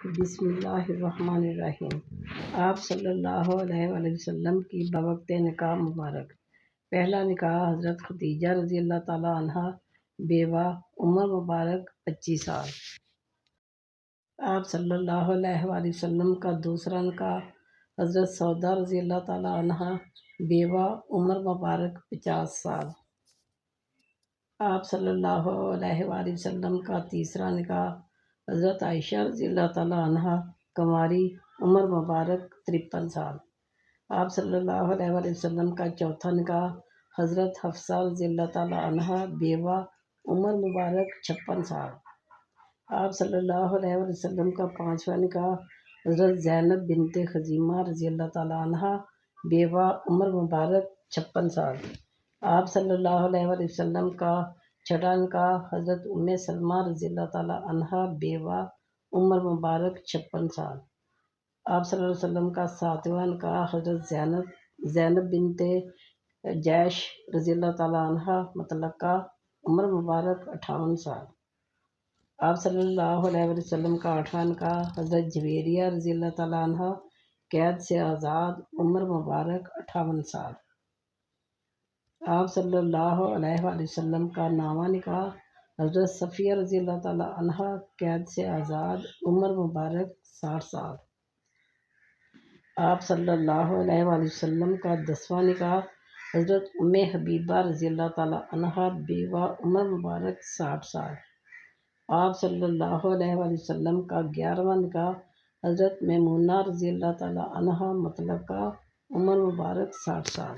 بسم اللہ الرحمن الرحیم۔ آپ صلی اللہ علیہ وآلہ وسلم کی بوقت نکاح مبارک۔ پہلا نکاح حضرت خدیجہ رضی اللہ تعالیٰ عنہا بیوہ عمر مبارک 25 سال۔ آپ صلی اللہ علیہ وآلہ وسلم کا دوسرا نکاح حضرت سودا رضی اللہ تعالیٰ عنہا بیوہ عمر مبارک 50 سال۔ آپ صلی اللہ علیہ وآلہ وسلم کا تیسرا نکاح حضرت عائشہ رضی اللہ تعالیٰ عنہا کنواری عمر مبارک 53 سال۔ آپ صلی اللہ علیہ وآلہ وسلم کا چوتھا نکاح حضرت حفصہ رضی اللہ تعالیٰ عنہا بیوہ عمر مبارک 56 سال۔ آپ صلی اللہ علیہ وآلہ وسلم کا پانچواں نکاح حضرت زینب بنت خزیمہ رضی اللہ تعالیٰ عنہا بیوہ عمر مبارک 56 سال۔ آپ صلی اللہ علیہ وآلہ وسلم کا چھٹا نکاح حضرت ام سلمہ رضی اللہ تعالیٰ عنہا بیوہ عمر مبارک 56 سال۔ آپ صلی اللہ علیہ وسلم کا ساتواں نکاح حضرت زینب بنت جحش رضی اللہ تعالیٰ عنہا مطلقہ عمر مبارک 58 سال۔ آپ صلی اللہ علیہ وآلہ وسلم کا آٹھواں نکاح حضرت جویریہ رضی اللہ تعالیٰ عنہا قید سے آزاد عمر مبارک 58 سال۔ آپ صلی اللہ علیہ وآلہ وسلم کا نواں نکاح حضرت صفیہ رضی اللہ تعالیٰ عنہا قید سے آزاد عمر مبارک 60 سال۔ آپ صلی اللہ علیہ وآلہ وسلم کا 10واں نکاح حضرت ام حبیبہ رضی اللہ تعالیٰ عنہا بیوہ عمر مبارک 60 سال۔ آپ صلی اللہ علیہ وآلہ وسلم کا 11واں نکاح حضرت میمونہ رضی اللہ تعالیٰ عنہا مطلقہ عمر مبارک 60 سال۔